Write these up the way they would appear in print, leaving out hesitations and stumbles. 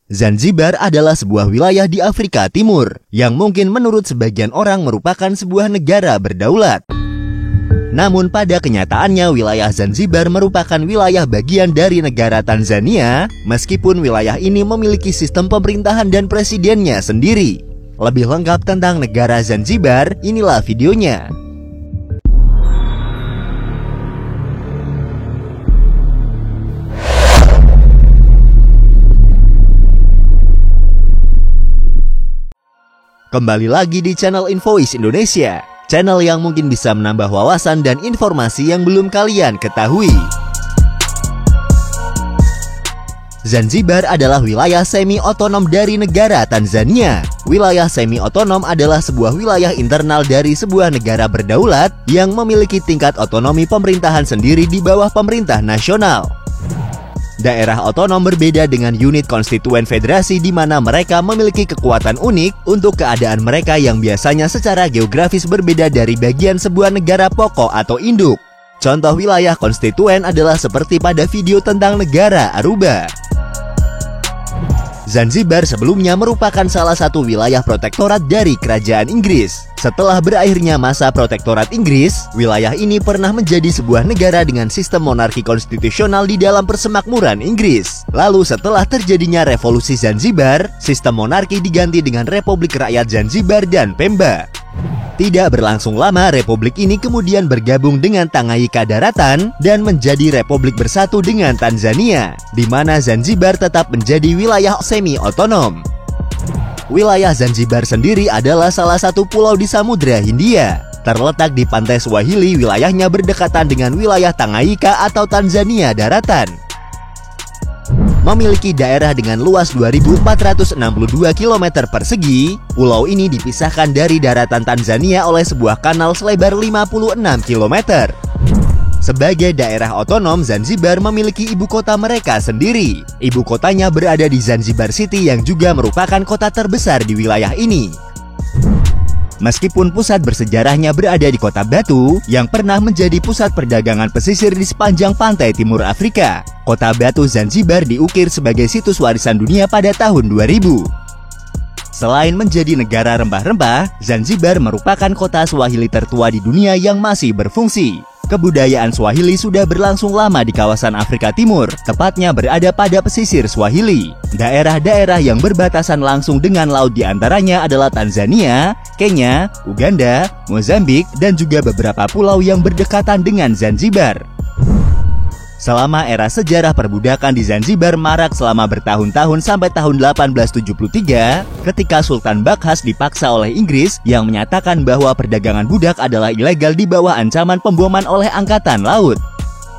Zanzibar adalah sebuah wilayah di Afrika Timur yang mungkin menurut sebagian orang merupakan sebuah negara berdaulat. Namun pada kenyataannya wilayah Zanzibar merupakan wilayah bagian dari negara Tanzania, meskipun wilayah ini memiliki sistem pemerintahan dan presidennya sendiri. Lebih lengkap tentang negara Zanzibar, inilah videonya. Kembali lagi di channel Invoice Indonesia, channel yang mungkin bisa menambah wawasan dan informasi yang belum kalian ketahui. Zanzibar adalah wilayah semi-otonom dari negara Tanzania. Wilayah semi-otonom adalah sebuah wilayah internal dari sebuah negara berdaulat yang memiliki tingkat otonomi pemerintahan sendiri di bawah pemerintah nasional. Daerah otonom berbeda dengan unit konstituen federasi di mana mereka memiliki kekuatan unik untuk keadaan mereka yang biasanya secara geografis berbeda dari bagian sebuah negara pokok atau induk. Contoh wilayah konstituen adalah seperti pada video tentang negara Aruba. Zanzibar sebelumnya merupakan salah satu wilayah protektorat dari Kerajaan Inggris. Setelah berakhirnya masa protektorat Inggris, wilayah ini pernah menjadi sebuah negara dengan sistem monarki konstitusional di dalam persemakmuran Inggris. Lalu setelah terjadinya revolusi Zanzibar, sistem monarki diganti dengan Republik Rakyat Zanzibar dan Pemba. Tidak berlangsung lama, republik ini kemudian bergabung dengan Tanganyika Daratan dan menjadi republik bersatu dengan Tanzania, di mana Zanzibar tetap menjadi wilayah semi-otonom. Wilayah Zanzibar sendiri adalah salah satu pulau di Samudra Hindia. Terletak di pantai Swahili, wilayahnya berdekatan dengan wilayah Tanganyika atau Tanzania Daratan. Memiliki daerah dengan luas 2.462 km persegi, pulau ini dipisahkan dari daratan Tanzania oleh sebuah kanal selebar 56 km. Sebagai daerah otonom, Zanzibar memiliki ibu kota mereka sendiri. Ibu kotanya berada di Zanzibar City yang juga merupakan kota terbesar di wilayah ini. Meskipun pusat bersejarahnya berada di Kota Batu, yang pernah menjadi pusat perdagangan pesisir di sepanjang pantai timur Afrika, Kota Batu Zanzibar diukir sebagai situs warisan dunia pada tahun 2000. Selain menjadi negara rempah-rempah, Zanzibar merupakan kota Swahili tertua di dunia yang masih berfungsi. Kebudayaan Swahili sudah berlangsung lama di kawasan Afrika Timur, tepatnya berada pada pesisir Swahili. Daerah-daerah yang berbatasan langsung dengan laut diantaranya adalah Tanzania, Kenya, Uganda, Mozambik, dan juga beberapa pulau yang berdekatan dengan Zanzibar. Selama era sejarah perbudakan di Zanzibar marak selama bertahun-tahun sampai tahun 1873, ketika Sultan Bakhas dipaksa oleh Inggris yang menyatakan bahwa perdagangan budak adalah ilegal di bawah ancaman pemboman oleh Angkatan Laut.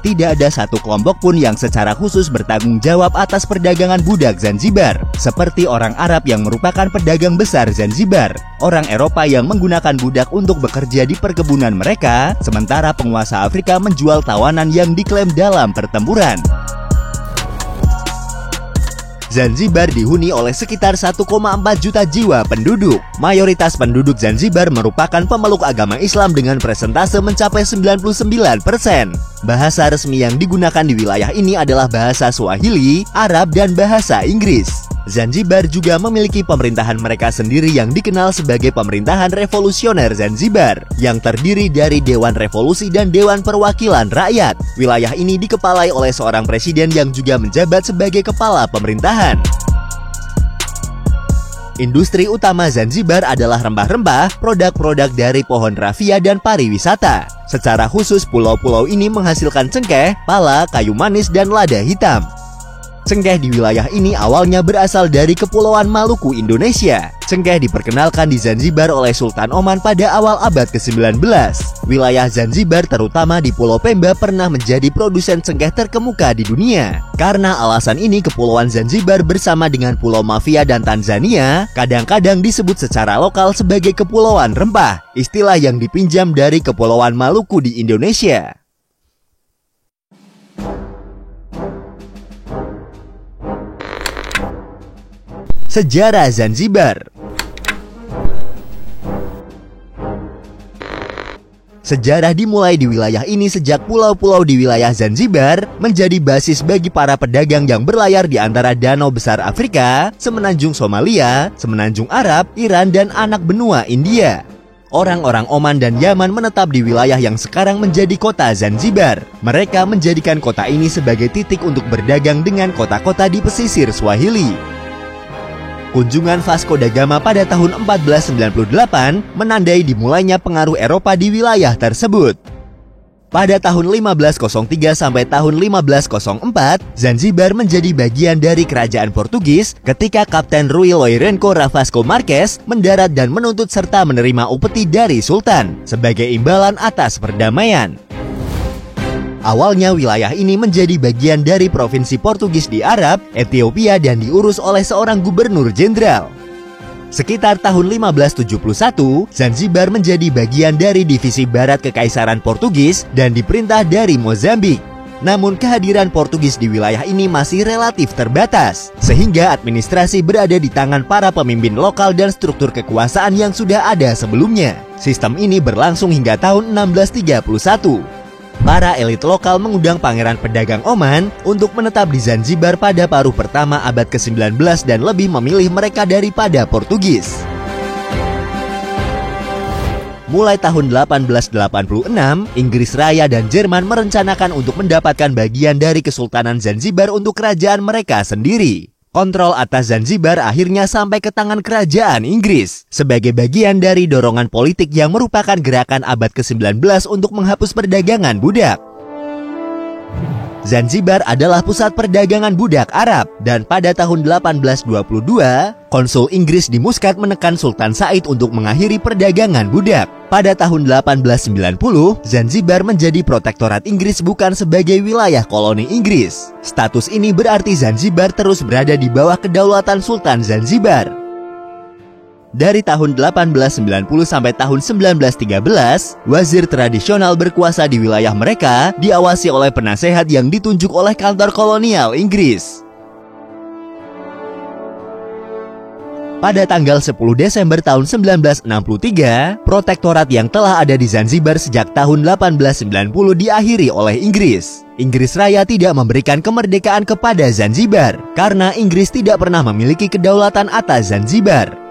Tidak ada satu kelompok pun yang secara khusus bertanggung jawab atas perdagangan budak Zanzibar, seperti orang Arab yang merupakan pedagang besar Zanzibar, orang Eropa yang menggunakan budak untuk bekerja di perkebunan mereka, sementara penguasa Afrika menjual tawanan yang diklaim dalam pertempuran. Zanzibar dihuni oleh sekitar 1,4 juta jiwa penduduk. Mayoritas penduduk Zanzibar merupakan pemeluk agama Islam dengan persentase mencapai 99%. Bahasa resmi yang digunakan di wilayah ini adalah bahasa Swahili, Arab, dan bahasa Inggris. Zanzibar juga memiliki pemerintahan mereka sendiri yang dikenal sebagai Pemerintahan Revolusioner Zanzibar, yang terdiri dari Dewan Revolusi dan Dewan Perwakilan Rakyat. Wilayah ini dikepalai oleh seorang presiden yang juga menjabat sebagai kepala pemerintahan. Industri utama Zanzibar adalah rempah-rempah, produk-produk dari pohon raffia, dan pariwisata. Secara khusus, pulau-pulau ini menghasilkan cengkeh, pala, kayu manis, dan lada hitam. Cengkeh di wilayah ini awalnya berasal dari Kepulauan Maluku, Indonesia. Cengkeh diperkenalkan di Zanzibar oleh Sultan Oman pada awal abad ke-19. Wilayah Zanzibar, terutama di Pulau Pemba, pernah menjadi produsen cengkeh terkemuka di dunia. Karena alasan ini, Kepulauan Zanzibar bersama dengan Pulau Mafia dan Tanzania kadang-kadang disebut secara lokal sebagai Kepulauan Rempah, istilah yang dipinjam dari Kepulauan Maluku di Indonesia. Sejarah Zanzibar. Sejarah dimulai di wilayah ini sejak pulau-pulau di wilayah Zanzibar menjadi basis bagi para pedagang yang berlayar di antara danau besar Afrika, semenanjung Somalia, semenanjung Arab, Iran, dan anak benua India. Orang-orang Oman dan Yaman menetap di wilayah yang sekarang menjadi kota Zanzibar. Mereka menjadikan kota ini sebagai titik untuk berdagang dengan kota-kota di pesisir Swahili. Kunjungan Vasco da Gama pada tahun 1498 menandai dimulainya pengaruh Eropa di wilayah tersebut. Pada tahun 1503 sampai tahun 1504, Zanzibar menjadi bagian dari kerajaan Portugis ketika Kapten Rui Lourenço Vasco Marques mendarat dan menuntut serta menerima upeti dari Sultan sebagai imbalan atas perdamaian. Awalnya wilayah ini menjadi bagian dari provinsi Portugis di Arab, Ethiopia, dan diurus oleh seorang gubernur jenderal. Sekitar tahun 1571, Zanzibar menjadi bagian dari divisi barat Kekaisaran Portugis dan diperintah dari Mozambik. Namun kehadiran Portugis di wilayah ini masih relatif terbatas, sehingga administrasi berada di tangan para pemimpin lokal dan struktur kekuasaan yang sudah ada sebelumnya. Sistem ini berlangsung hingga tahun 1631. Para elit lokal mengundang pangeran pedagang Oman untuk menetap di Zanzibar pada paruh pertama abad ke-19 dan lebih memilih mereka daripada Portugis. Mulai tahun 1886, Inggris Raya dan Jerman merencanakan untuk mendapatkan bagian dari Kesultanan Zanzibar untuk kerajaan mereka sendiri. Kontrol atas Zanzibar akhirnya sampai ke tangan kerajaan Inggris sebagai bagian dari dorongan politik yang merupakan gerakan abad ke-19 untuk menghapus perdagangan budak. Zanzibar adalah pusat perdagangan budak Arab dan pada tahun 1822, konsul Inggris di Muscat menekan Sultan Said untuk mengakhiri perdagangan budak. Pada tahun 1890, Zanzibar menjadi protektorat Inggris bukan sebagai wilayah koloni Inggris. Status ini berarti Zanzibar terus berada di bawah kedaulatan Sultan Zanzibar. Dari tahun 1890 sampai tahun 1913, wazir tradisional berkuasa di wilayah mereka diawasi oleh penasehat yang ditunjuk oleh kantor kolonial Inggris. Pada tanggal 10 Desember tahun 1963, protektorat yang telah ada di Zanzibar sejak tahun 1890 diakhiri oleh Inggris. Inggris Raya tidak memberikan kemerdekaan kepada Zanzibar karena Inggris tidak pernah memiliki kedaulatan atas Zanzibar.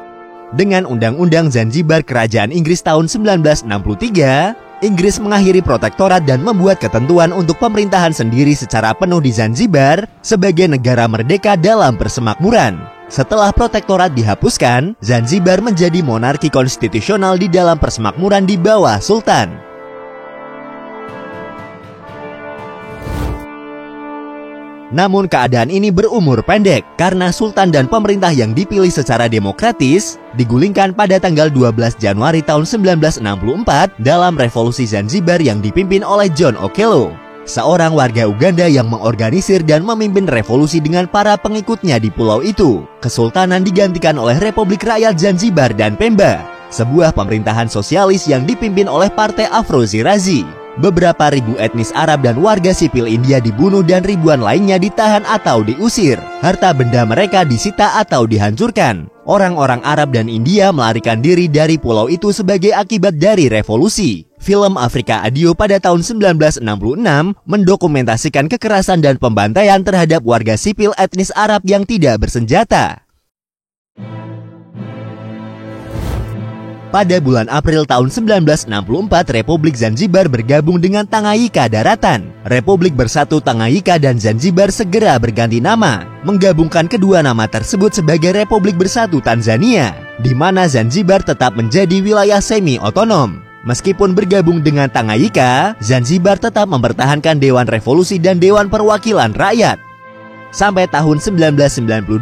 Dengan Undang-Undang Zanzibar Kerajaan Inggris tahun 1963, Inggris mengakhiri protektorat dan membuat ketentuan untuk pemerintahan sendiri secara penuh di Zanzibar sebagai negara merdeka dalam persemakmuran. Setelah protektorat dihapuskan, Zanzibar menjadi monarki konstitusional di dalam persemakmuran di bawah Sultan. Namun keadaan ini berumur pendek karena Sultan dan pemerintah yang dipilih secara demokratis digulingkan pada tanggal 12 Januari tahun 1964 dalam revolusi Zanzibar yang dipimpin oleh John Okello, seorang warga Uganda yang mengorganisir dan memimpin revolusi dengan para pengikutnya di pulau itu. Kesultanan digantikan oleh Republik Rakyat Zanzibar dan Pemba, sebuah pemerintahan sosialis yang dipimpin oleh Partai Afro-Shirazi. Beberapa ribu etnis Arab dan warga sipil India dibunuh dan ribuan lainnya ditahan atau diusir. Harta benda mereka disita atau dihancurkan. Orang-orang Arab dan India melarikan diri dari pulau itu sebagai akibat dari revolusi. Film Afrika Adio pada tahun 1966 mendokumentasikan kekerasan dan pembantaian terhadap warga sipil etnis Arab yang tidak bersenjata. Pada bulan April tahun 1964, Republik Zanzibar bergabung dengan Tanganyika Daratan. Republik Bersatu Tanganyika dan Zanzibar segera berganti nama, menggabungkan kedua nama tersebut sebagai Republik Bersatu Tanzania, di mana Zanzibar tetap menjadi wilayah semi-otonom. Meskipun bergabung dengan Tanganyika, Zanzibar tetap mempertahankan Dewan Revolusi dan Dewan Perwakilan Rakyat. Sampai tahun 1992,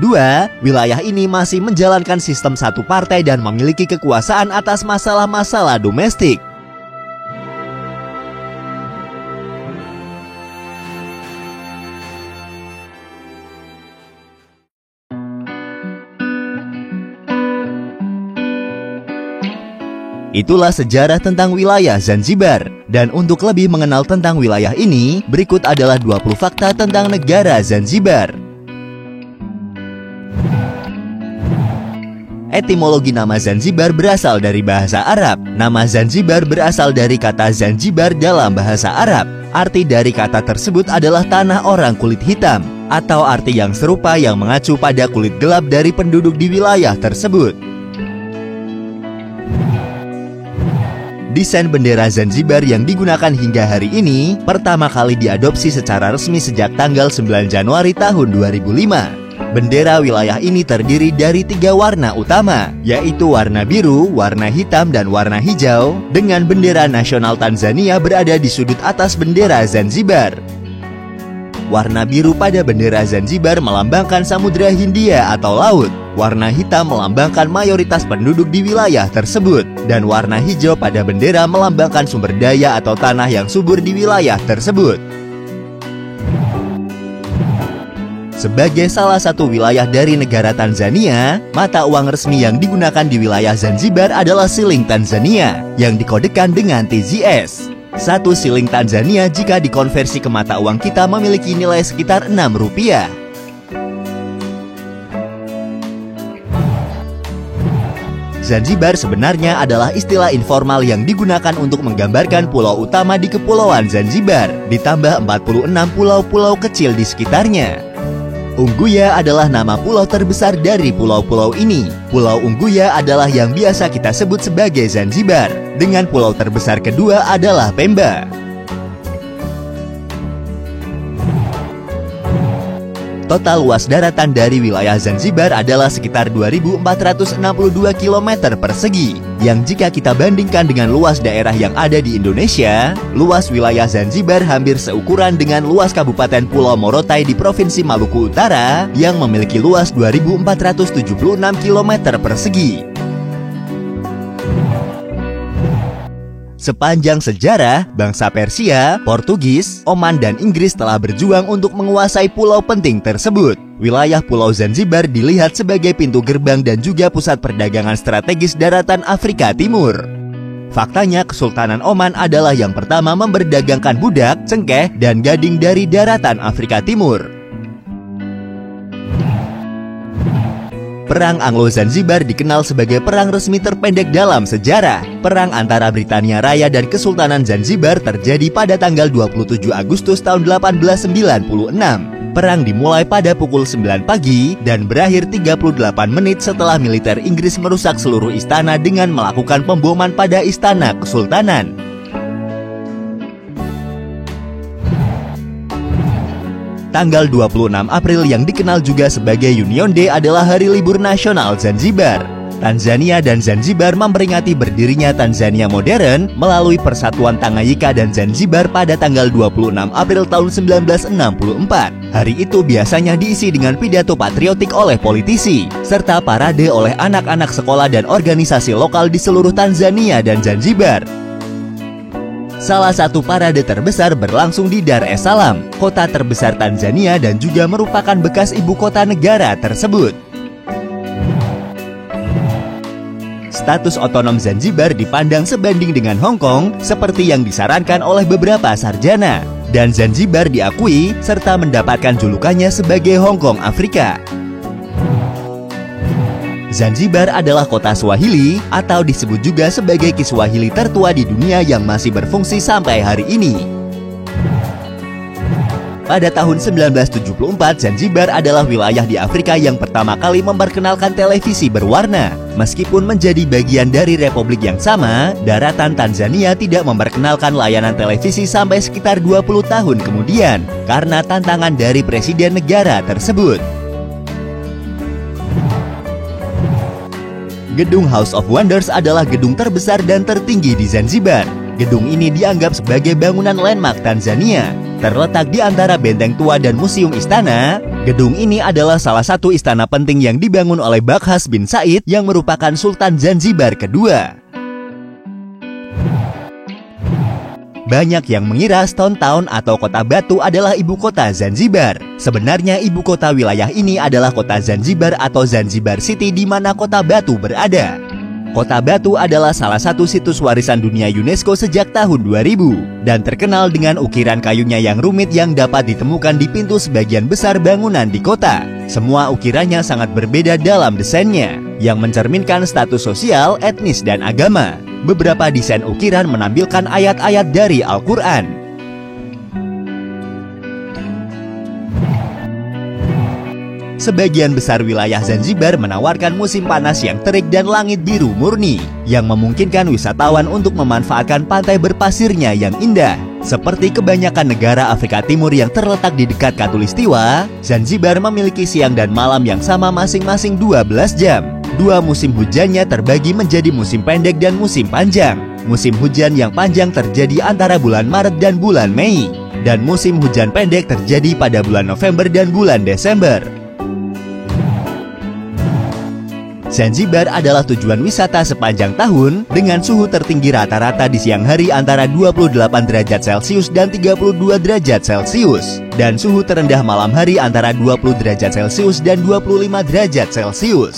wilayah ini masih menjalankan sistem satu partai dan memiliki kekuasaan atas masalah-masalah domestik. Itulah sejarah tentang wilayah Zanzibar. Dan untuk lebih mengenal tentang wilayah ini, berikut adalah 20 fakta tentang negara Zanzibar. Etimologi nama Zanzibar berasal dari bahasa Arab. Nama Zanzibar berasal dari kata Zanzibar dalam bahasa Arab. Arti dari kata tersebut adalah tanah orang kulit hitam, atau arti yang serupa yang mengacu pada kulit gelap dari penduduk di wilayah tersebut. Desain bendera Zanzibar yang digunakan hingga hari ini pertama kali diadopsi secara resmi sejak tanggal 9 Januari tahun 2005. Bendera wilayah ini terdiri dari 3 warna utama, yaitu warna biru, warna hitam, dan warna hijau, dengan bendera nasional Tanzania berada di sudut atas bendera Zanzibar. Warna biru pada bendera Zanzibar melambangkan Samudra Hindia atau laut. Warna hitam melambangkan mayoritas penduduk di wilayah tersebut, dan warna hijau pada bendera melambangkan sumber daya atau tanah yang subur di wilayah tersebut. Sebagai salah satu wilayah dari negara Tanzania, mata uang resmi yang digunakan di wilayah Zanzibar adalah siling Tanzania, yang dikodekan dengan TZS. Satu siling Tanzania jika dikonversi ke mata uang kita memiliki nilai sekitar Rp6. Zanzibar sebenarnya adalah istilah informal yang digunakan untuk menggambarkan pulau utama di Kepulauan Zanzibar, ditambah 46 pulau-pulau kecil di sekitarnya. Ungguya adalah nama pulau terbesar dari pulau-pulau ini. Pulau Ungguya adalah yang biasa kita sebut sebagai Zanzibar, dengan pulau terbesar kedua adalah Pemba. Total luas daratan dari wilayah Zanzibar adalah sekitar 2.462 km persegi, yang jika kita bandingkan dengan luas daerah yang ada di Indonesia, luas wilayah Zanzibar hampir seukuran dengan luas Kabupaten Pulau Morotai di Provinsi Maluku Utara, yang memiliki luas 2.476 km persegi. Sepanjang sejarah, bangsa Persia, Portugis, Oman, dan Inggris telah berjuang untuk menguasai pulau penting tersebut. Wilayah Pulau Zanzibar dilihat sebagai pintu gerbang dan juga pusat perdagangan strategis daratan Afrika Timur. Faktanya, Kesultanan Oman adalah yang pertama memperdagangkan budak, cengkeh, dan gading dari daratan Afrika Timur. Perang Anglo-Zanzibar dikenal sebagai perang resmi terpendek dalam sejarah. Perang antara Britania Raya dan Kesultanan Zanzibar terjadi pada tanggal 27 Agustus tahun 1896. Perang dimulai pada pukul 9 pagi dan berakhir 38 menit setelah militer Inggris merusak seluruh istana dengan melakukan pemboman pada istana Kesultanan. Tanggal 26 April yang dikenal juga sebagai Union Day adalah hari libur nasional Zanzibar. Tanzania dan Zanzibar memperingati berdirinya Tanzania modern melalui Persatuan Tanganyika dan Zanzibar pada tanggal 26 April tahun 1964. Hari itu biasanya diisi dengan pidato patriotik oleh politisi, serta parade oleh anak-anak sekolah dan organisasi lokal di seluruh Tanzania dan Zanzibar. Salah satu parade terbesar berlangsung di Dar es Salaam, kota terbesar Tanzania dan juga merupakan bekas ibu kota negara tersebut. Status otonom Zanzibar dipandang sebanding dengan Hong Kong seperti yang disarankan oleh beberapa sarjana, dan Zanzibar diakui serta mendapatkan julukannya sebagai Hong Kong Afrika. Zanzibar adalah kota Swahili atau disebut juga sebagai Kiswahili tertua di dunia yang masih berfungsi sampai hari ini. Pada tahun 1974, Zanzibar adalah wilayah di Afrika yang pertama kali memperkenalkan televisi berwarna. Meskipun menjadi bagian dari republik yang sama, daratan Tanzania tidak memperkenalkan layanan televisi sampai sekitar 20 tahun kemudian karena tantangan dari presiden negara tersebut. Gedung House of Wonders adalah gedung terbesar dan tertinggi di Zanzibar. Gedung ini dianggap sebagai bangunan landmark Tanzania. Terletak di antara benteng tua dan museum istana, gedung ini adalah salah satu istana penting yang dibangun oleh Bakhas bin Said yang merupakan Sultan Zanzibar kedua. Banyak yang mengira Stone Town atau Kota Batu adalah ibu kota Zanzibar. Sebenarnya ibu kota wilayah ini adalah kota Zanzibar atau Zanzibar City di mana Kota Batu berada. Kota Batu adalah salah satu situs warisan dunia UNESCO sejak tahun 2000 dan terkenal dengan ukiran kayunya yang rumit yang dapat ditemukan di pintu sebagian besar bangunan di kota. Semua ukirannya sangat berbeda dalam desainnya, yang mencerminkan status sosial, etnis, dan agama. Beberapa desain ukiran menampilkan ayat-ayat dari Al-Quran. Sebagian besar wilayah Zanzibar menawarkan musim panas yang terik dan langit biru murni, yang memungkinkan wisatawan untuk memanfaatkan pantai berpasirnya yang indah. Seperti kebanyakan negara Afrika Timur yang terletak di dekat Khatulistiwa, Zanzibar memiliki siang dan malam yang sama masing-masing 12 jam. Dua musim hujannya terbagi menjadi musim pendek dan musim panjang. Musim hujan yang panjang terjadi antara bulan Maret dan bulan Mei, dan musim hujan pendek terjadi pada bulan November dan bulan Desember. Zanzibar adalah tujuan wisata sepanjang tahun dengan suhu tertinggi rata-rata di siang hari antara 28 derajat Celcius dan 32 derajat Celcius, dan suhu terendah malam hari antara 20 derajat Celcius dan 25 derajat Celcius.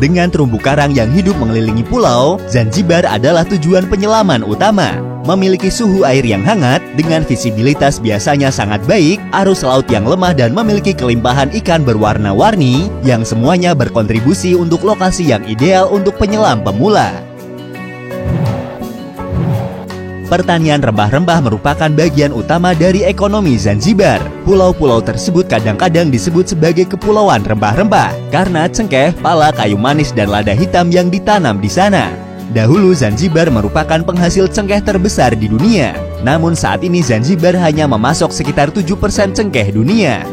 Dengan terumbu karang yang hidup mengelilingi pulau, Zanzibar adalah tujuan penyelaman utama. Memiliki suhu air yang hangat, dengan visibilitas biasanya sangat baik, arus laut yang lemah dan memiliki kelimpahan ikan berwarna-warni, yang semuanya berkontribusi untuk lokasi yang ideal untuk penyelam pemula. Pertanian rempah-rempah merupakan bagian utama dari ekonomi Zanzibar. Pulau-pulau tersebut kadang-kadang disebut sebagai kepulauan rempah-rempah karena cengkeh, pala, kayu manis, dan lada hitam yang ditanam di sana. Dahulu Zanzibar merupakan penghasil cengkeh terbesar di dunia. Namun saat ini Zanzibar hanya memasok sekitar 7% cengkeh dunia.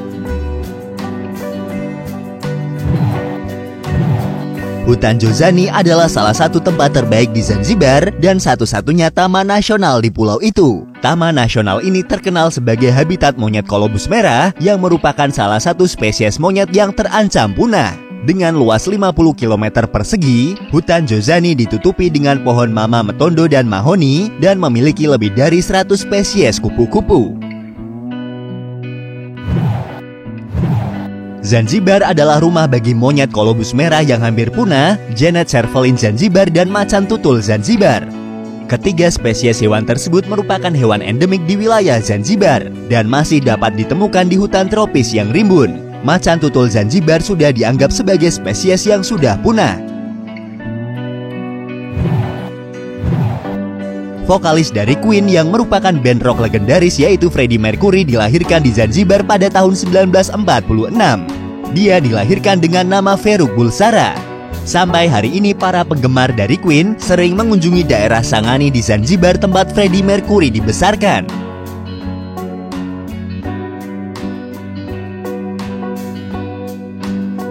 Hutan Jozani adalah salah satu tempat terbaik di Zanzibar dan satu-satunya taman nasional di pulau itu. Taman nasional ini terkenal sebagai habitat monyet kolobus merah yang merupakan salah satu spesies monyet yang terancam punah. Dengan luas 50 km persegi, hutan Jozani ditutupi dengan pohon mama metondo dan mahoni dan memiliki lebih dari 100 spesies kupu-kupu. Zanzibar adalah rumah bagi monyet kolobus merah yang hampir punah, Genet cervalin Zanzibar, dan macan tutul Zanzibar. Ketiga spesies hewan tersebut merupakan hewan endemik di wilayah Zanzibar dan masih dapat ditemukan di hutan tropis yang rimbun. Macan tutul Zanzibar sudah dianggap sebagai spesies yang sudah punah. Vokalis dari Queen yang merupakan band rock legendaris yaitu Freddie Mercury dilahirkan di Zanzibar pada tahun 1946. Dia dilahirkan dengan nama Ferruq Bulsara. Sampai hari ini para penggemar dari Queen sering mengunjungi daerah Sangani di Zanzibar tempat Freddie Mercury dibesarkan.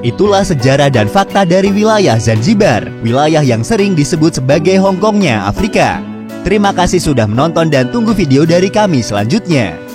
Itulah sejarah dan fakta dari wilayah Zanzibar, wilayah yang sering disebut sebagai Hongkongnya Afrika. Terima kasih sudah menonton dan tunggu video dari kami selanjutnya.